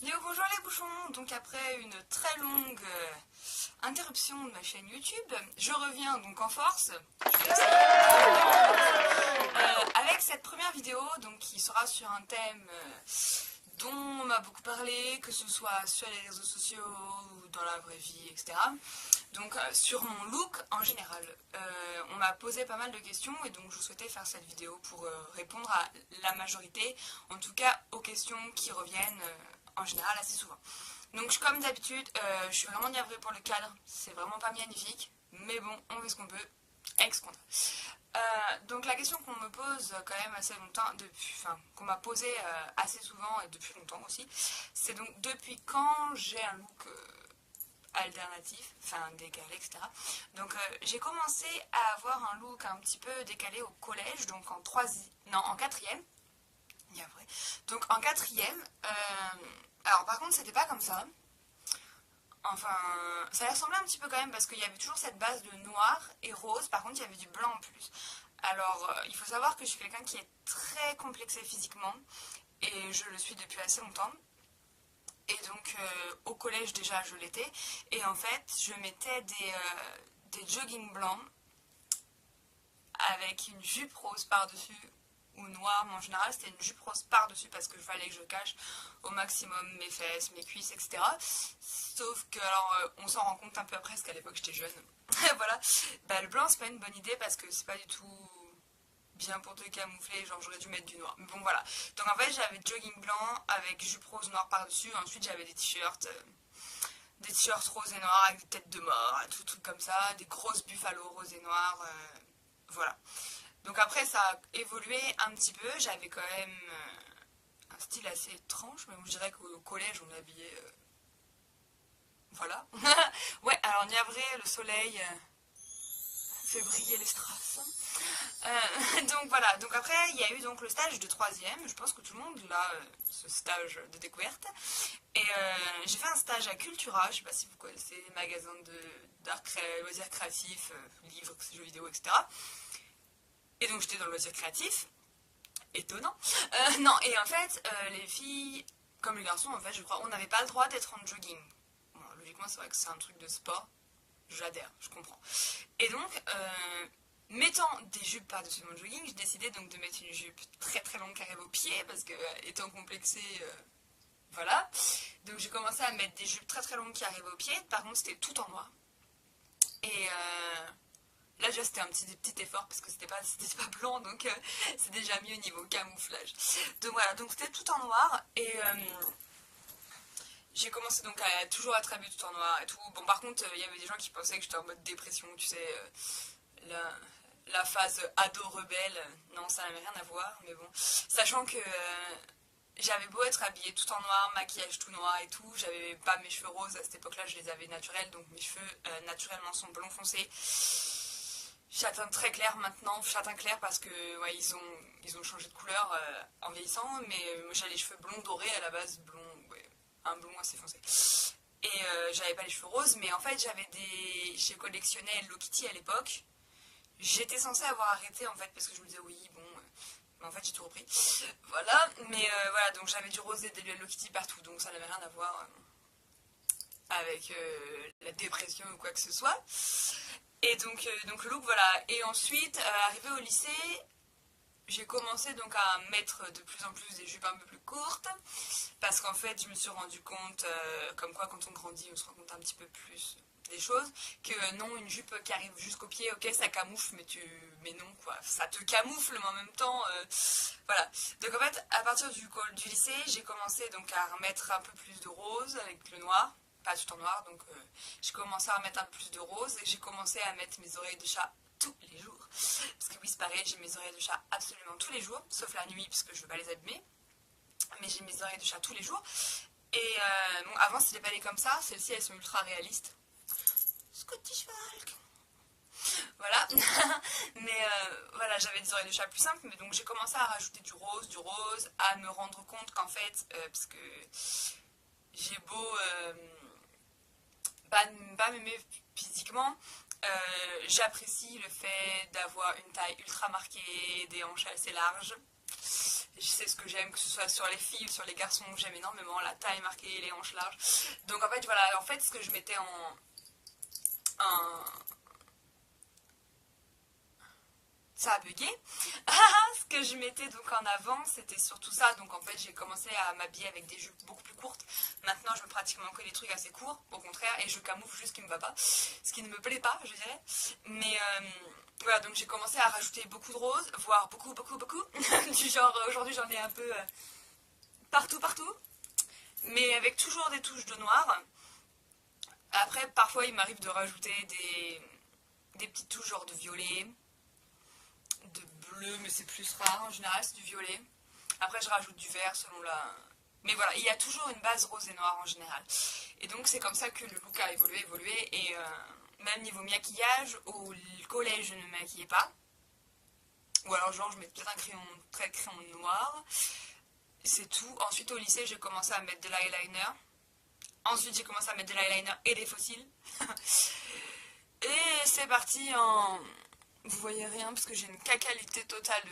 Yo, bonjour les bouchons. Donc après une très longue interruption de ma chaîne YouTube, je reviens donc en force avec cette première vidéo donc, qui sera sur un thème dont on m'a beaucoup parlé, que ce soit sur les réseaux sociaux ou dans la vraie vie, etc. Donc sur mon look en général. On m'a posé pas mal de questions et donc je souhaitais faire cette vidéo pour répondre à la majorité, en tout cas aux questions qui reviennent en général assez souvent. Donc comme d'habitude, je suis vraiment navrée pour le cadre, c'est vraiment pas magnifique, mais bon, on fait ce qu'on peut avec ce qu'on a. Donc la question qu'on me pose quand même assez longtemps, qu'on m'a posé assez souvent et depuis longtemps aussi, c'est donc depuis quand j'ai un look alternatif, enfin décalé, etc. Donc j'ai commencé à avoir un look un petit peu décalé au collège, donc en quatrième. Vrai. Donc en quatrième, alors par contre c'était pas comme ça. Enfin, ça ressemblait un petit peu quand même parce qu'il y avait toujours cette base de noir et rose, par contre il y avait du blanc en plus. Alors il faut savoir que je suis quelqu'un qui est très complexé physiquement et je le suis depuis assez longtemps. Et donc au collège déjà je l'étais et en fait je mettais des joggings blancs avec une jupe rose par-dessus ou noire, mais en général c'était une jupe rose par-dessus parce que je fallait que je cache au maximum mes fesses, mes cuisses, etc. Sauf que alors on s'en rend compte un peu après parce qu'à l'époque j'étais jeune. Voilà, bah, le blanc c'est pas une bonne idée parce que c'est pas du tout bien pour te camoufler, genre j'aurais dû mettre du noir. Mais bon voilà, donc en fait j'avais jogging blanc avec jupe rose noire par-dessus, ensuite j'avais des t-shirts roses et noirs avec des têtes de mort, tout truc comme ça, des grosses buffalo roses et noirs, voilà. Donc après ça a évolué un petit peu, j'avais quand même un style assez étrange, mais je dirais qu'au collège on m'habillait... voilà. Ouais, alors Niavré, le soleil fait briller les strass. Donc voilà, donc après il y a eu donc le stage de troisième, je pense que tout le monde l'a, ce stage de découverte. Et j'ai fait un stage à Cultura, je sais pas si vous connaissez les magasins d'art, loisirs créatifs, livres, jeux vidéo, etc. Et donc j'étais dans le loisir créatif. Étonnant. Non, et en fait, les filles, comme les garçons, en fait, je crois, on n'avait pas le droit d'être en jogging. Bon, logiquement, c'est vrai que c'est un truc de sport. J'adhère, je comprends. Et donc, mettant des jupes par-dessus mon jogging, j'ai décidé donc de mettre une jupe très très longue qui arrive aux pieds, parce que étant complexée, voilà. Donc j'ai commencé à mettre des jupes très très longues qui arrivaient aux pieds. Par contre, c'était tout en noir. Et là déjà c'était un petit effort parce que c'était pas blanc, donc c'est déjà mieux niveau camouflage. Donc voilà, donc c'était tout en noir et j'ai commencé donc à toujours être habillée tout en noir et tout. Bon par contre il y avait des gens qui pensaient que j'étais en mode dépression, tu sais, la phase ado rebelle. Non, ça n'avait rien à voir, mais bon. Sachant que j'avais beau être habillée tout en noir, maquillage tout noir et tout, j'avais pas mes cheveux roses à cette époque-là, je les avais naturels, donc mes cheveux naturellement sont blond foncé. Châtain très clair maintenant, châtain clair parce que ouais, ils ont changé de couleur en vieillissant, mais moi j'ai les cheveux blonds dorés à la base, blond, ouais, un blond assez foncé. Et j'avais pas les cheveux roses, mais en fait j'ai collectionné Hello Kitty à l'époque. J'étais censée avoir arrêté en fait parce que je me disais oui bon, mais en fait j'ai tout repris. Voilà, mais voilà, donc j'avais du rose et des Hello Kitty partout, donc ça n'avait rien à voir avec la dépression ou quoi que ce soit. Et donc look, voilà. Et ensuite, arrivé au lycée, j'ai commencé donc à mettre de plus en plus des jupes un peu plus courtes. Parce qu'en fait, je me suis rendu compte, comme quoi quand on grandit, on se rend compte un petit peu plus des choses. Que non, une jupe qui arrive jusqu'au pied, ok, ça camoufle, mais non, quoi. Ça te camoufle, mais en même temps, voilà. Donc en fait, à partir du lycée, j'ai commencé donc à remettre un peu plus de rose avec le noir. Pas tout en noir, donc j'ai commencé à mettre un peu plus de rose et j'ai commencé à mettre mes oreilles de chat tous les jours. Parce que oui, c'est pareil, j'ai mes oreilles de chat absolument tous les jours, sauf la nuit parce que je veux pas les abîmer. Mais j'ai mes oreilles de chat tous les jours. Et bon, avant c'était pas les comme ça, celles-ci elles sont ultra réalistes. Scottish Folk. Voilà. Mais voilà, j'avais des oreilles de chat plus simples, mais donc j'ai commencé à rajouter du rose, à me rendre compte qu'en fait, parce que j'ai beau pas m'aimer physiquement, j'apprécie le fait d'avoir une taille ultra marquée, des hanches assez larges. Je sais ce que j'aime, que ce soit sur les filles ou sur les garçons, j'aime énormément la taille marquée, les hanches larges. Donc en fait, voilà, en fait, ce que je mettais en ça a bugué. Ce que je mettais donc en avant, c'était surtout ça. Donc en fait, j'ai commencé à m'habiller avec des jupes beaucoup plus courtes. Maintenant, je mets pratiquement que des trucs assez courts, au contraire, et je camoufle juste ce qui me va pas. Ce qui ne me plaît pas, je dirais. Mais voilà, donc j'ai commencé à rajouter beaucoup de roses, voire beaucoup. Du genre, aujourd'hui, j'en ai un peu partout. Mais avec toujours des touches de noir. Après, parfois, il m'arrive de rajouter des petites touches genre de violet, de bleu, mais c'est plus rare. En général, c'est du violet. Après, je rajoute du vert selon la... Mais voilà, il y a toujours une base rose et noire en général. Et donc, c'est comme ça que le look a évolué. Et même niveau maquillage, au collège, je ne me maquillais pas. Ou alors, genre, je mets peut-être un trait de crayon noir. C'est tout. Ensuite, au lycée, j'ai commencé à mettre de l'eyeliner. Ensuite, j'ai commencé à mettre de l'eyeliner et des fossiles. Et c'est parti en... Vous voyez rien parce que j'ai une qualité totale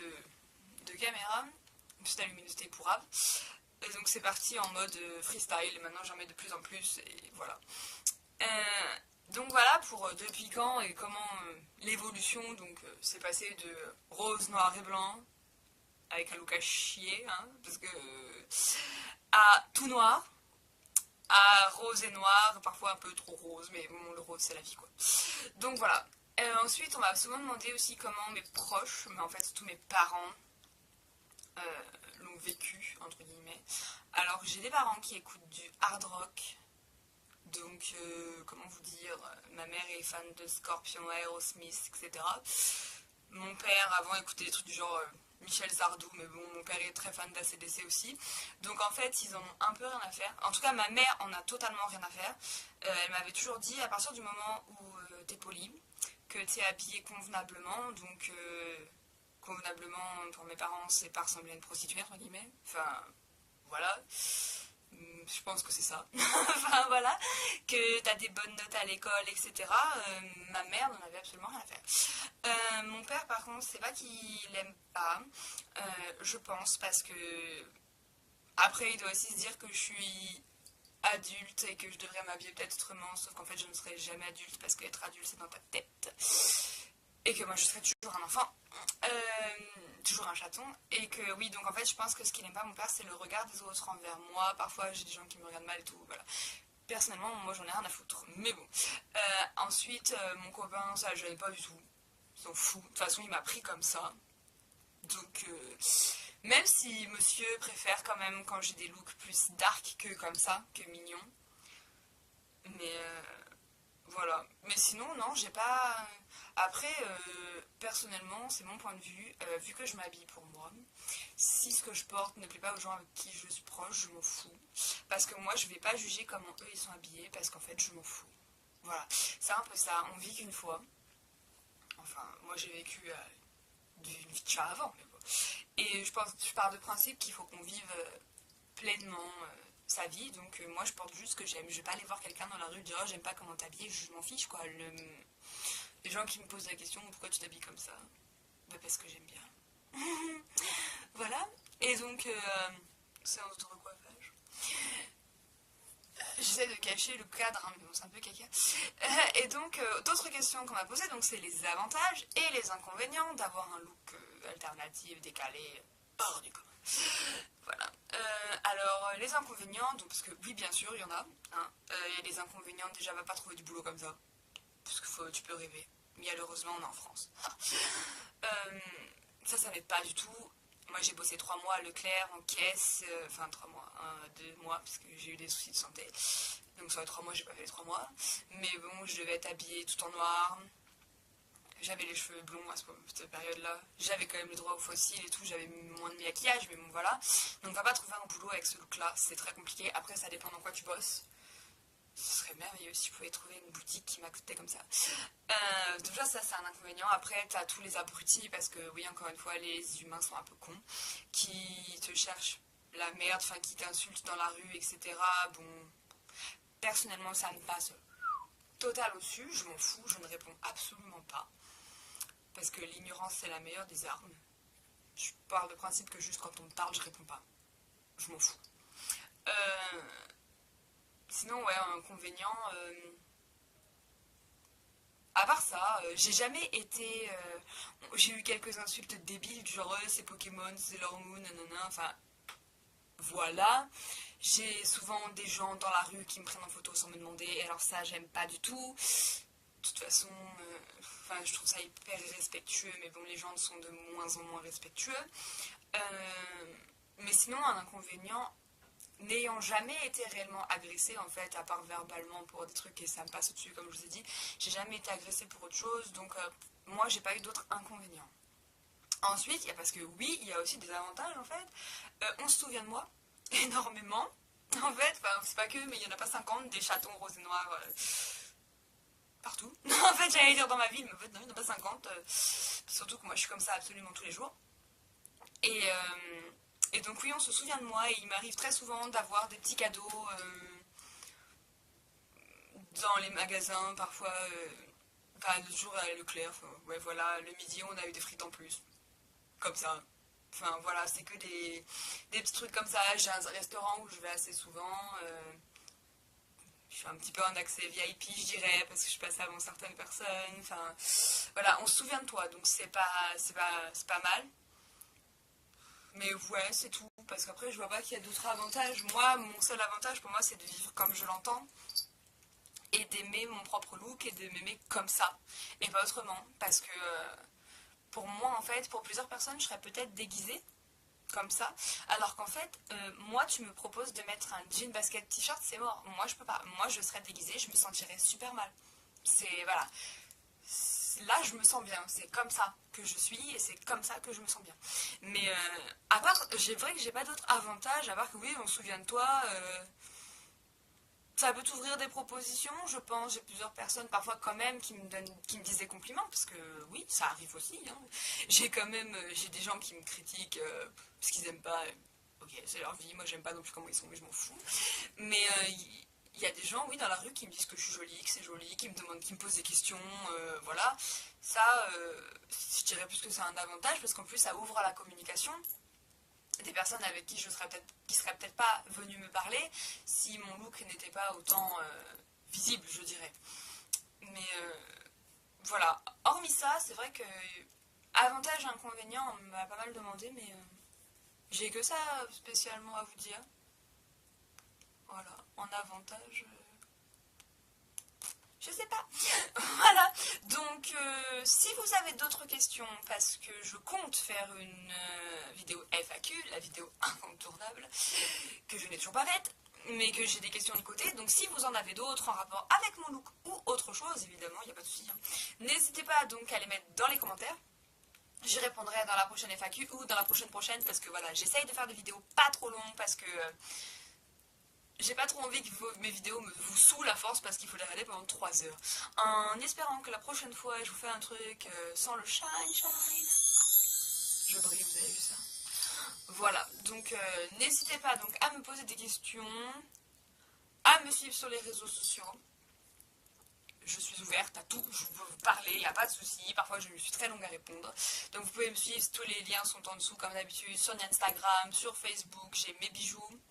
de caméra. Une petite luminosité pourrave. Et donc c'est parti en mode freestyle. Et maintenant j'en mets de plus en plus. Et voilà. Donc voilà pour depuis quand et comment l'évolution. Donc c'est passé de rose, noir et blanc. Avec un look à chier. Hein, parce que... à tout noir. À rose et noir. Parfois un peu trop rose. Mais bon, le rose c'est la vie quoi. Donc voilà. Ensuite, on m'a souvent demandé aussi comment mes proches, mais en fait surtout mes parents, l'ont vécu, entre guillemets. Alors, j'ai des parents qui écoutent du hard rock. Donc, comment vous dire, ma mère est fan de Scorpion, Aerosmith, etc. Mon père, avant, écoutait des trucs du genre Michel Sardou, mais bon, mon père est très fan d'ACDC aussi. Donc, en fait, ils en ont un peu rien à faire. En tout cas, ma mère en a totalement rien à faire. Elle m'avait toujours dit, à partir du moment où t'es poli, que tu es habillée convenablement, donc convenablement pour mes parents c'est pas ressembler à une prostituée entre guillemets, enfin voilà, je pense que c'est ça, enfin voilà, que tu as des bonnes notes à l'école etc. Ma mère n'en avait absolument rien à faire. Mon père par contre c'est pas qu'il aime pas, je pense parce que après il doit aussi se dire que je suis adulte et que je devrais m'habiller peut-être autrement, sauf qu'en fait je ne serai jamais adulte parce qu'être adulte c'est dans ta tête et que moi je serai toujours un enfant, toujours un chaton, et que oui, donc en fait je pense que ce qu'il n'aime pas mon père c'est le regard des autres envers moi. Parfois j'ai des gens qui me regardent mal et tout, voilà. Personnellement moi j'en ai rien à foutre, mais bon. Ensuite mon copain ça le gêne pas du tout, il s'en fout, de toute façon il m'a pris comme ça, donc même si monsieur préfère quand même quand j'ai des looks plus dark que comme ça, que mignon. Mais voilà. Mais sinon, non, j'ai pas... Après, personnellement, c'est mon point de vue. Vu que je m'habille pour moi, si ce que je porte ne plaît pas aux gens avec qui je suis proche, je m'en fous. Parce que moi, je vais pas juger comment eux, ils sont habillés, parce qu'en fait, je m'en fous. Voilà. C'est un peu ça. On vit qu'une fois. Enfin, moi, j'ai vécu une vie de chat avant, mais bon. Et je pars de principe qu'il faut qu'on vive pleinement sa vie, donc moi je porte juste ce que j'aime. Je vais pas aller voir quelqu'un dans la rue et dire oh, j'aime pas comment t'habiller, je m'en fiche quoi. Les gens qui me posent la question pourquoi tu t'habilles comme ça, bah parce que j'aime bien. Voilà, et donc c'est un autre recoiffage. J'essaie de cacher le cadre, hein, mais bon c'est un peu caca. Et donc d'autres questions qu'on m'a posées, donc c'est les avantages et les inconvénients d'avoir un look alternatif, décalé, hors du commun. Voilà. Alors, les inconvénients, donc, parce que oui, bien sûr, il y en a. Hein. Il y a des inconvénients, déjà, va pas trouver du boulot comme ça. Parce que tu peux rêver. Mais malheureusement, on est en France. Ça m'aide pas du tout. Moi, j'ai bossé 3 mois à Leclerc en caisse. Enfin, 3 mois, 2 mois, parce que j'ai eu des soucis de santé. Donc, sur les 3 mois, j'ai pas fait les 3 mois. Mais bon, je devais être habillée tout en noir. J'avais les cheveux blonds à cette période-là. J'avais quand même le droit aux fossiles et tout. J'avais moins de maquillage, mais bon, voilà. Donc, on va pas trouver un boulot avec ce look-là. C'est très compliqué. Après, ça dépend dans quoi tu bosses. Ce serait merveilleux si je pouvais trouver une boutique qui m'acceptait comme ça. Déjà, ça, c'est un inconvénient. Après, t'as tous les abrutis, parce que, oui, encore une fois, les humains sont un peu cons, qui te cherchent la merde, enfin, qui t'insultent dans la rue, etc. Bon, personnellement, ça me passe total au-dessus. Je m'en fous, je ne réponds absolument pas. Parce que l'ignorance, c'est la meilleure des armes. Je parle de principe que juste quand on me parle, je réponds pas. Je m'en fous. Euh, Sinon, ouais, un inconvénient. À part ça, j'ai jamais été. J'ai eu quelques insultes débiles, du genre c'est Pokémon, c'est leur Moon, nanana. Enfin, voilà. J'ai souvent des gens dans la rue qui me prennent en photo sans me demander, et alors ça, j'aime pas du tout. De toute façon, enfin, je trouve ça hyper irrespectueux, mais bon, les gens sont de moins en moins respectueux. Mais sinon, un inconvénient, n'ayant jamais été réellement agressée en fait, à part verbalement pour des trucs et ça me passe au-dessus comme je vous ai dit, j'ai jamais été agressée pour autre chose, donc moi j'ai pas eu d'autres inconvénients. Ensuite, il y a parce que oui, il y a aussi des avantages en fait. On se souvient de moi énormément. En fait, c'est pas que, mais il y en a pas 50 des chatons roses et noirs partout. En fait, j'allais dire dans ma ville, mais en fait, non, il n'y en a pas 50. Surtout que moi, je suis comme ça absolument tous les jours. Et, donc, oui, on se souvient de moi et il m'arrive très souvent d'avoir des petits cadeaux dans les magasins, parfois. Enfin, le jour à Leclerc, ouais, voilà, le midi, on a eu des frites en plus. Comme ça. Enfin, voilà, c'est que des petits trucs comme ça. J'ai un restaurant où je vais assez souvent. Je suis un petit peu en accès VIP, je dirais, parce que je passe avant certaines personnes. Enfin, voilà, on se souvient de toi, donc c'est pas mal. Mais ouais, c'est tout, parce qu'après, je vois pas qu'il y a d'autres avantages. Moi, mon seul avantage pour moi, c'est de vivre comme je l'entends et d'aimer mon propre look et de m'aimer comme ça et pas autrement. Parce que pour moi, en fait, pour plusieurs personnes, je serais peut-être déguisée comme ça, alors qu'en fait, moi, tu me proposes de mettre un jean basket t-shirt, c'est mort. Moi, je peux pas. Moi, je serais déguisée, je me sentirais super mal. C'est voilà. Là, je me sens bien. C'est comme ça que je suis et c'est comme ça que je me sens bien. Mais à part, c'est vrai que j'ai pas d'autres avantages, à part que oui, on se souvient de toi. Ça peut t'ouvrir des propositions, je pense. J'ai plusieurs personnes parfois quand même qui me disent des compliments, parce que oui, ça arrive aussi. Hein. J'ai quand même, j'ai des gens qui me critiquent parce qu'ils aiment pas. Ok, c'est leur vie, moi j'aime pas non plus comment ils sont, mais je m'en fous. Mais il y a des gens, oui, dans la rue qui me disent que je suis jolie, que c'est joli, qui me demandent, qui me posent des questions, voilà. Ça, je dirais plus que c'est un avantage, parce qu'en plus ça ouvre à la communication des personnes avec qui qui seraient peut-être pas venues me parler si mon look n'était pas autant visible, je dirais. Mais voilà. Hormis ça, c'est vrai que avantage et inconvénient, on m'a pas mal demandé, mais j'ai que ça spécialement à vous dire. Voilà. En avantage. Je sais pas. Voilà. Donc, si vous avez d'autres questions, parce que je compte faire une vidéo FAQ, la vidéo incontournable, que je n'ai toujours pas faite, mais que j'ai des questions de côté. Donc, si vous en avez d'autres en rapport avec mon look ou autre chose, évidemment, il n'y a pas de souci. Hein. N'hésitez pas donc à les mettre dans les commentaires. J'y répondrai dans la prochaine FAQ ou dans la prochaine, parce que voilà, j'essaye de faire des vidéos pas trop longues, parce que j'ai pas trop envie que mes vidéos vous saoulent à force parce qu'il faut les regarder pendant 3 heures. En espérant que la prochaine fois je vous fais un truc sans le shine. Je brille, vous avez vu ça. Voilà, donc n'hésitez pas donc à me poser des questions, à me suivre sur les réseaux sociaux. Je suis ouverte à tout, je peux vous parler, il n'y a pas de souci. Parfois je suis très longue à répondre. Donc vous pouvez me suivre, tous les liens sont en dessous comme d'habitude, sur Instagram, sur Facebook, j'ai mes bijoux.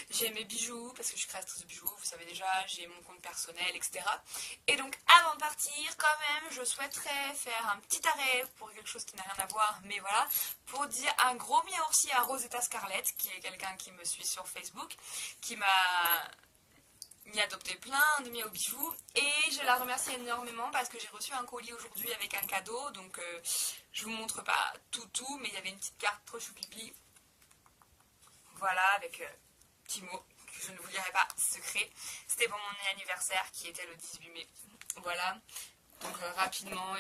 J'ai mes bijoux, parce que je suis créatrice de bijoux, vous savez déjà, j'ai mon compte personnel, etc. Et donc avant de partir, quand même, je souhaiterais faire un petit arrêt pour quelque chose qui n'a rien à voir, mais voilà, pour dire un gros merci à Rosetta Scarlett, qui est quelqu'un qui me suit sur Facebook, qui m'a adopté plein de mes bijoux, et je la remercie énormément parce que j'ai reçu un colis aujourd'hui avec un cadeau, donc je vous montre pas tout, mais il y avait une petite carte trop choupipi, voilà, avec petit mot que je ne vous dirai pas, secret. C'était pour mon anniversaire qui était le 18 mai. Voilà. Donc rapidement,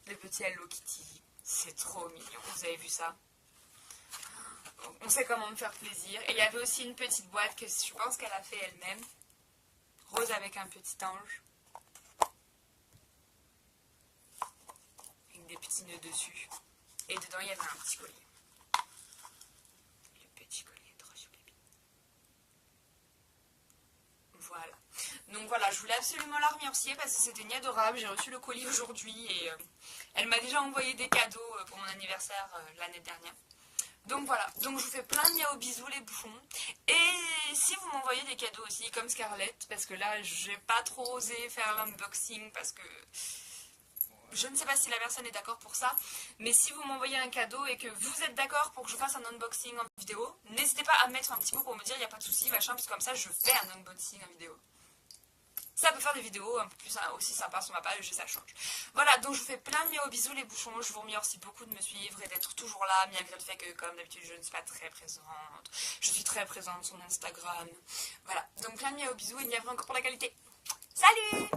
le petit Hello Kitty. C'est trop mignon. Vous avez vu ça? On sait comment me faire plaisir. Et il y avait aussi une petite boîte que je pense qu'elle a fait elle-même. Rose avec un petit ange. Avec des petits nœuds dessus. Et dedans, il y avait un petit collier. Le petit collier trop choupi. Voilà. Donc voilà, je voulais absolument la remercier parce que c'était une adorable. J'ai reçu le colis aujourd'hui et elle m'a déjà envoyé des cadeaux pour mon anniversaire l'année dernière. Donc voilà, donc je vous fais plein de miaou bisous les bouffons. Et si vous m'envoyez des cadeaux aussi comme Scarlett, parce que là j'ai pas trop osé faire l'unboxing parce que je ne sais pas si la personne est d'accord pour ça. Mais si vous m'envoyez un cadeau et que vous êtes d'accord pour que je fasse un unboxing en vidéo, n'hésitez pas à me mettre un petit mot pour me dire il n'y a pas de souci machin, parce que comme ça je fais un unboxing en vidéo. Ça peut faire des vidéos un peu plus aussi sympas sur ma page et ça change. Voilà, donc je vous fais plein de miaou bisous les bouchons. Je vous remercie beaucoup de me suivre et d'être toujours là, malgré le fait que, comme d'habitude, je ne suis pas très présente. Je suis très présente sur Instagram. Voilà, donc plein de miaou bisous et bienvenue encore pour la qualité. Salut!